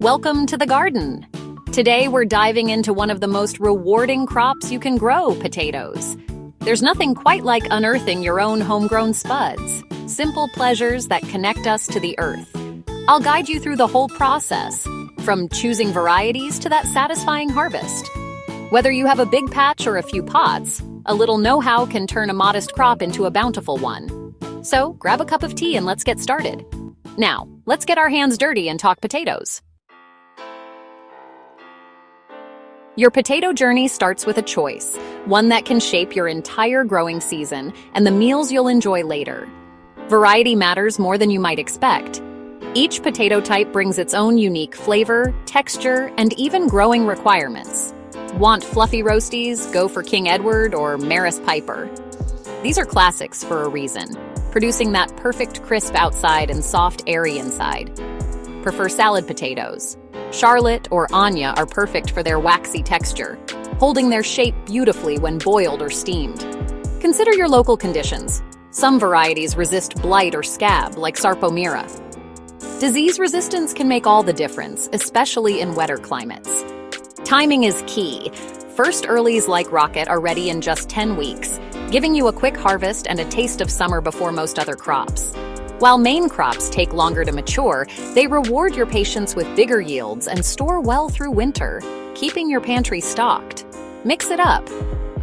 Welcome to the garden. Today we're diving into one of the most rewarding crops you can grow, potatoes. There's nothing quite like unearthing your own homegrown spuds, simple pleasures that connect us to the earth. I'll guide you through the whole process, from choosing varieties to that satisfying harvest. Whether you have a big patch or a few pots, a little know-how can turn a modest crop into a bountiful one. So grab a cup of tea and let's get started. Now, let's get our hands dirty and talk potatoes. Your potato journey starts with a choice, one that can shape your entire growing season and the meals you'll enjoy later. Variety matters more than you might expect. Each potato type brings its own unique flavor, texture, and even growing requirements. Want fluffy roasties? Go for King Edward or Maris Piper. These are classics for a reason, producing that perfect crisp outside and soft, airy inside. Prefer salad potatoes? Charlotte or Anya are perfect for their waxy texture, holding their shape beautifully when boiled or steamed. Consider your local conditions. Some varieties resist blight or scab, like Sarpomira. Disease resistance can make all the difference, especially in wetter climates. Timing is key. First earlies like Rocket are ready in just 10 weeks, giving you a quick harvest and a taste of summer before most other crops. While main crops take longer to mature, they reward your patience with bigger yields and store well through winter, keeping your pantry stocked. Mix it up.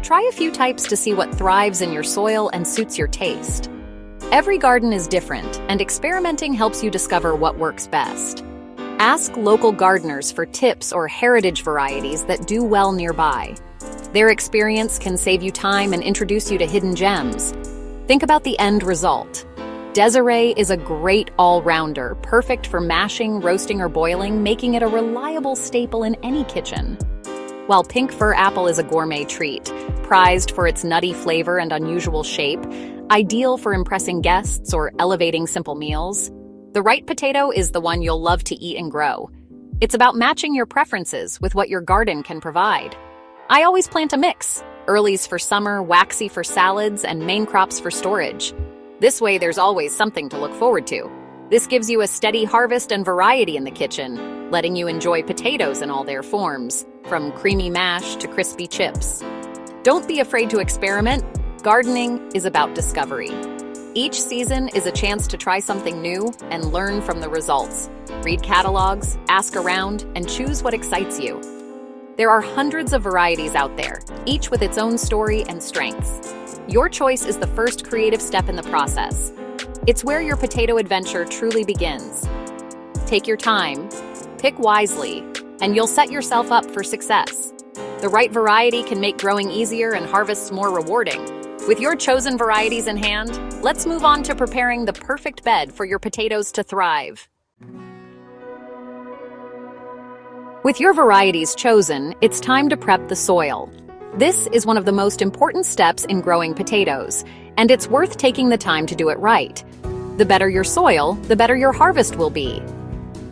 Try a few types to see what thrives in your soil and suits your taste. Every garden is different, and experimenting helps you discover what works best. Ask local gardeners for tips or heritage varieties that do well nearby. Their experience can save you time and introduce you to hidden gems. Think about the end result. Desiree is a great all-rounder, perfect for mashing, roasting, or boiling, making it a reliable staple in any kitchen. While pink fir apple is a gourmet treat, prized for its nutty flavor and unusual shape, ideal for impressing guests or elevating simple meals, the right potato is the one you'll love to eat and grow. It's about matching your preferences with what your garden can provide. I always plant a mix, earlies for summer, waxy for salads, and main crops for storage. This way, there's always something to look forward to. This gives you a steady harvest and variety in the kitchen, letting you enjoy potatoes in all their forms, from creamy mash to crispy chips. Don't be afraid to experiment. Gardening is about discovery. Each season is a chance to try something new and learn from the results. Read catalogs, ask around, and choose what excites you. There are hundreds of varieties out there, each with its own story and strengths. Your choice is the first creative step in the process. It's where your potato adventure truly begins. Take your time, pick wisely, and you'll set yourself up for success. The right variety can make growing easier and harvests more rewarding. With your chosen varieties in hand, let's move on to preparing the perfect bed for your potatoes to thrive. With your varieties chosen, it's time to prep the soil. This is one of the most important steps in growing potatoes, and it's worth taking the time to do it right. The better your soil, the better your harvest will be.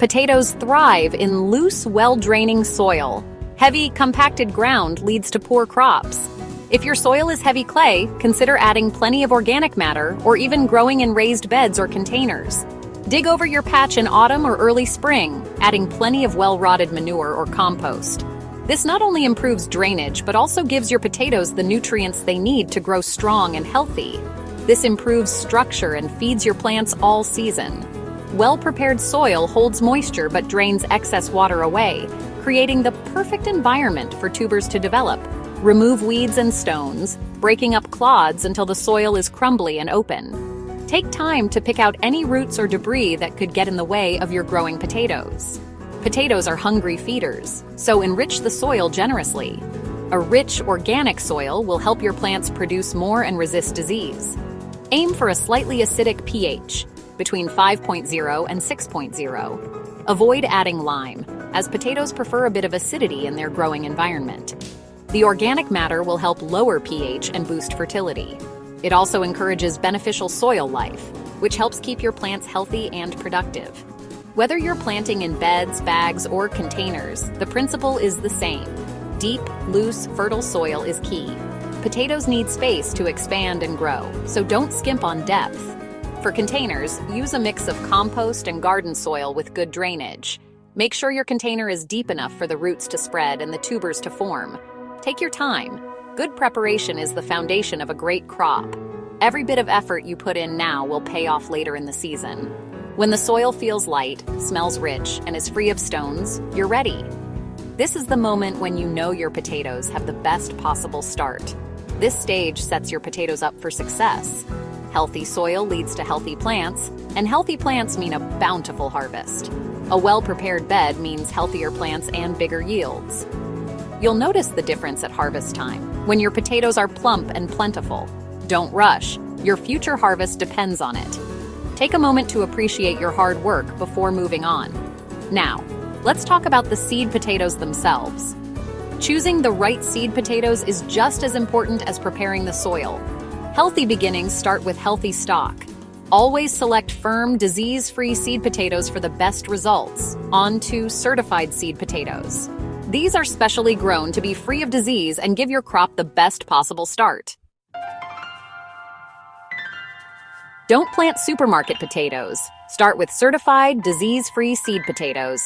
Potatoes thrive in loose, well-draining soil. Heavy, compacted ground leads to poor crops. If your soil is heavy clay, consider adding plenty of organic matter or even growing in raised beds or containers. Dig over your patch in autumn or early spring, adding plenty of well-rotted manure or compost. This not only improves drainage, but also gives your potatoes the nutrients they need to grow strong and healthy. This improves structure and feeds your plants all season. Well-prepared soil holds moisture but drains excess water away, creating the perfect environment for tubers to develop. Remove weeds and stones, breaking up clods until the soil is crumbly and open. Take time to pick out any roots or debris that could get in the way of your growing potatoes. Potatoes are hungry feeders, so enrich the soil generously. A rich, organic soil will help your plants produce more and resist disease. Aim for a slightly acidic pH, between 5.0 and 6.0. Avoid adding lime, as potatoes prefer a bit of acidity in their growing environment. The organic matter will help lower pH and boost fertility. It also encourages beneficial soil life, which helps keep your plants healthy and productive. Whether you're planting in beds, bags, or containers, the principle is the same. Deep, loose, fertile soil is key. Potatoes need space to expand and grow, so don't skimp on depth. For containers, use a mix of compost and garden soil with good drainage. Make sure your container is deep enough for the roots to spread and the tubers to form. Take your time. Good preparation is the foundation of a great crop. Every bit of effort you put in now will pay off later in the season. When the soil feels light, smells rich, and is free of stones, you're ready. This is the moment when you know your potatoes have the best possible start. This stage sets your potatoes up for success. Healthy soil leads to healthy plants, and healthy plants mean a bountiful harvest. A well-prepared bed means healthier plants and bigger yields. You'll notice the difference at harvest time, when your potatoes are plump and plentiful. Don't rush. Your future harvest depends on it. Take a moment to appreciate your hard work before moving on. Now, let's talk about the seed potatoes themselves. Choosing the right seed potatoes is just as important as preparing the soil. Healthy beginnings start with healthy stock. Always select firm, disease-free seed potatoes for the best results. On to certified seed potatoes. These are specially grown to be free of disease and give your crop the best possible start. Don't plant supermarket potatoes. Start with certified, disease-free seed potatoes.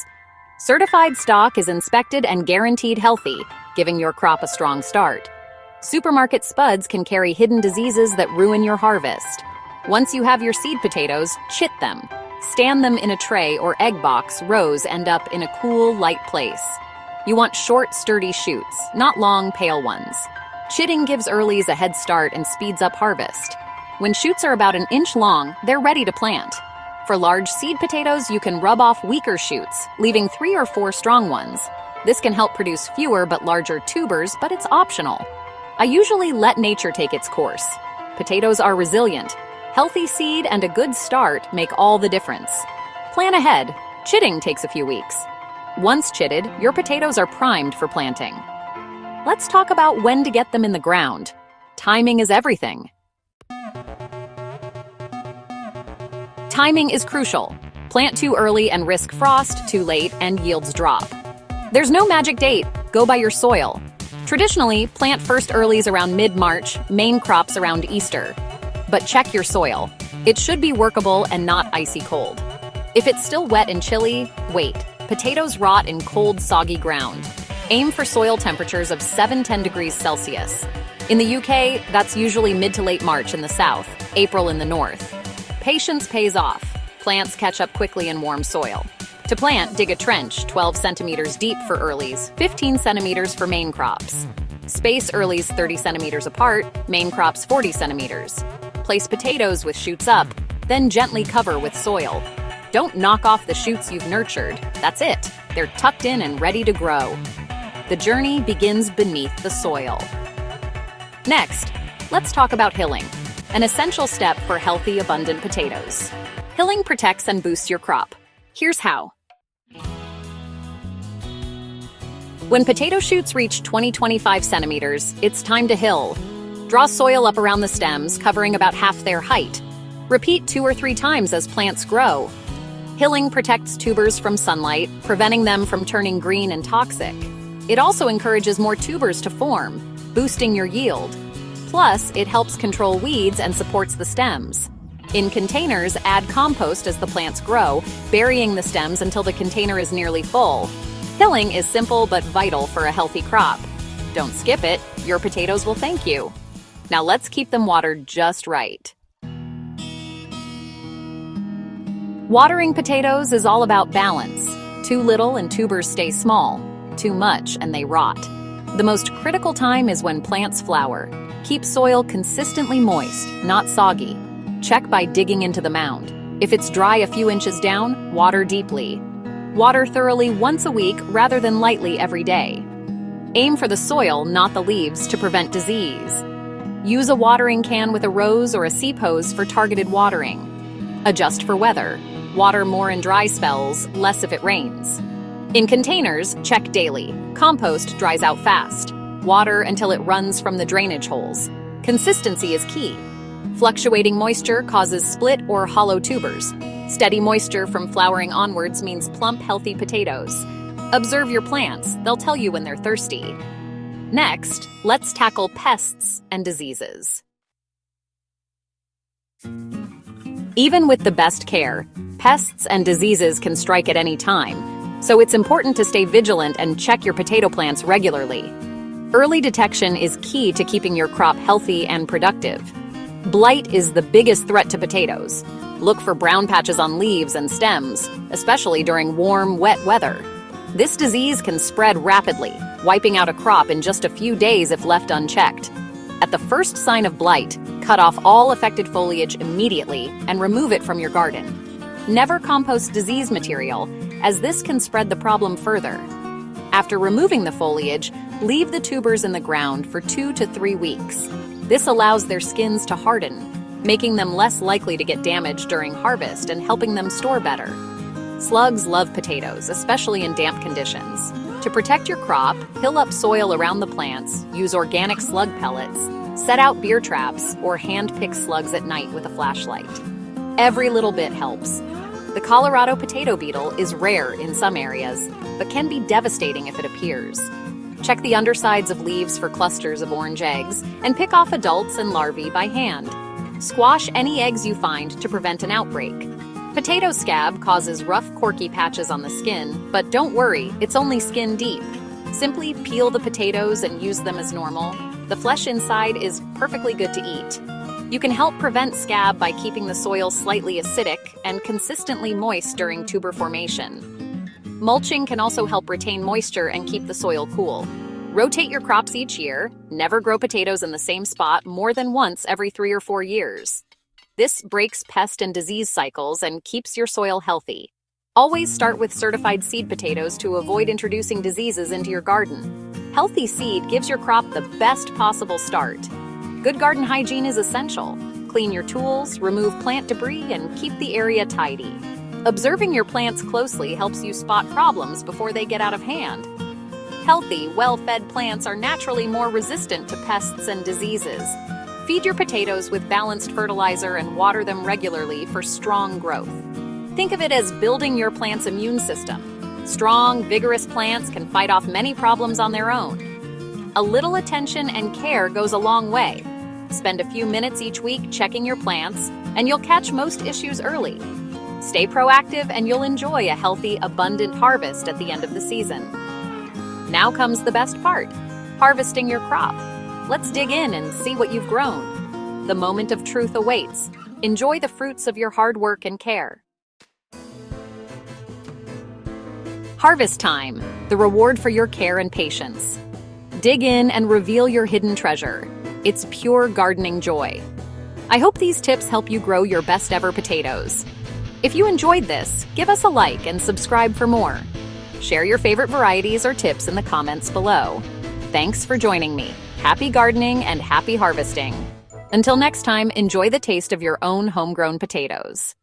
Certified stock is inspected and guaranteed healthy, giving your crop a strong start. Supermarket spuds can carry hidden diseases that ruin your harvest. Once you have your seed potatoes, chit them. Stand them in a tray or egg box. Rows end up in a cool, light place. You want short, sturdy shoots, not long, pale ones. Chitting gives earlies a head start and speeds up harvest. When shoots are about an inch long, they're ready to plant. For large seed potatoes, you can rub off weaker shoots, leaving 3 or 4 strong ones. This can help produce fewer but larger tubers, but it's optional. I usually let nature take its course. Potatoes are resilient. Healthy seed and a good start make all the difference. Plan ahead. Chitting takes a few weeks. Once chitted, your potatoes are primed for planting. Let's talk about when to get them in the ground. Timing is everything. Timing is crucial. Plant too early and risk frost, too late and yields drop. There's no magic date. Go by your soil. Traditionally, plant first earlies around mid-March, main crops around Easter. But check your soil. It should be workable and not icy cold. If it's still wet and chilly, wait. Potatoes rot in cold, soggy ground. Aim for soil temperatures of 7–10 degrees Celsius. In the UK, that's usually mid to late March in the south, April in the north. Patience pays off. Plants catch up quickly in warm soil. To plant, dig a trench 12 centimeters deep for earlies, 15 centimeters for main crops. Space earlies 30 centimeters apart, main crops 40 centimeters. Place potatoes with shoots up, then gently cover with soil. Don't knock off the shoots you've nurtured. That's it. They're tucked in and ready to grow. The journey begins beneath the soil. Next, let's talk about hilling, an essential step for healthy, abundant potatoes. Hilling protects and boosts your crop. Here's how. When potato shoots reach 20–25 centimeters, it's time to hill. Draw soil up around the stems, covering about half their height. Repeat 2 or 3 times as plants grow. Hilling protects tubers from sunlight, preventing them from turning green and toxic. It also encourages more tubers to form, boosting your yield. Plus, it helps control weeds and supports the stems. In containers, add compost as the plants grow, burying the stems until the container is nearly full. Hilling is simple but vital for a healthy crop. Don't skip it, your potatoes will thank you. Now let's keep them watered just right. Watering potatoes is all about balance. Too little and tubers stay small. Too much and they rot. The most critical time is when plants flower. Keep soil consistently moist, not soggy. Check by digging into the mound. If it's dry a few inches down, water deeply. Water thoroughly once a week rather than lightly every day. Aim for the soil, not the leaves, to prevent disease. Use a watering can with a rose or a seep hose for targeted watering. Adjust for weather. Water more in dry spells, less if it rains. In containers, check daily. Compost dries out fast. Water until it runs from the drainage holes. Consistency is key. Fluctuating moisture causes split or hollow tubers. Steady moisture from flowering onwards means plump, healthy potatoes. Observe your plants, they'll tell you when they're thirsty. Next, let's tackle pests and diseases. Even with the best care, pests and diseases can strike at any time. So it's important to stay vigilant and check your potato plants regularly. Early detection is key to keeping your crop healthy and productive. Blight is the biggest threat to potatoes. Look for brown patches on leaves and stems, especially during warm, wet weather. This disease can spread rapidly, wiping out a crop in just a few days if left unchecked. At the first sign of blight, cut off all affected foliage immediately and remove it from your garden. Never compost disease material, as this can spread the problem further. After removing the foliage, leave the tubers in the ground for 2 to 3 weeks. This allows their skins to harden, making them less likely to get damaged during harvest and helping them store better. Slugs love potatoes, especially in damp conditions. To protect your crop, hill up soil around the plants, use organic slug pellets, set out beer traps, or hand-pick slugs at night with a flashlight. Every little bit helps. The Colorado potato beetle is rare in some areas, but can be devastating if it appears. Check the undersides of leaves for clusters of orange eggs, and pick off adults and larvae by hand. Squash any eggs you find to prevent an outbreak. Potato scab causes rough, corky patches on the skin, but don't worry, it's only skin deep. Simply peel the potatoes and use them as normal. The flesh inside is perfectly good to eat. You can help prevent scab by keeping the soil slightly acidic and consistently moist during tuber formation. Mulching can also help retain moisture and keep the soil cool. Rotate your crops each year. Never grow potatoes in the same spot more than once every 3 or 4 years. This breaks pest and disease cycles and keeps your soil healthy. Always start with certified seed potatoes to avoid introducing diseases into your garden. Healthy seed gives your crop the best possible start. Good garden hygiene is essential. Clean your tools, remove plant debris, and keep the area tidy. Observing your plants closely helps you spot problems before they get out of hand. Healthy, well-fed plants are naturally more resistant to pests and diseases. Feed your potatoes with balanced fertilizer and water them regularly for strong growth. Think of it as building your plant's immune system. Strong, vigorous plants can fight off many problems on their own. A little attention and care goes a long way. Spend a few minutes each week checking your plants, and you'll catch most issues early. Stay proactive and you'll enjoy a healthy, abundant harvest at the end of the season. Now comes the best part, harvesting your crop. Let's dig in and see what you've grown. The moment of truth awaits. Enjoy the fruits of your hard work and care. Harvest time, the reward for your care and patience. Dig in and reveal your hidden treasure. It's pure gardening joy. I hope these tips help you grow your best ever potatoes. If you enjoyed this, give us a like and subscribe for more. Share your favorite varieties or tips in the comments below. Thanks for joining me. Happy gardening and happy harvesting. Until next time, enjoy the taste of your own homegrown potatoes.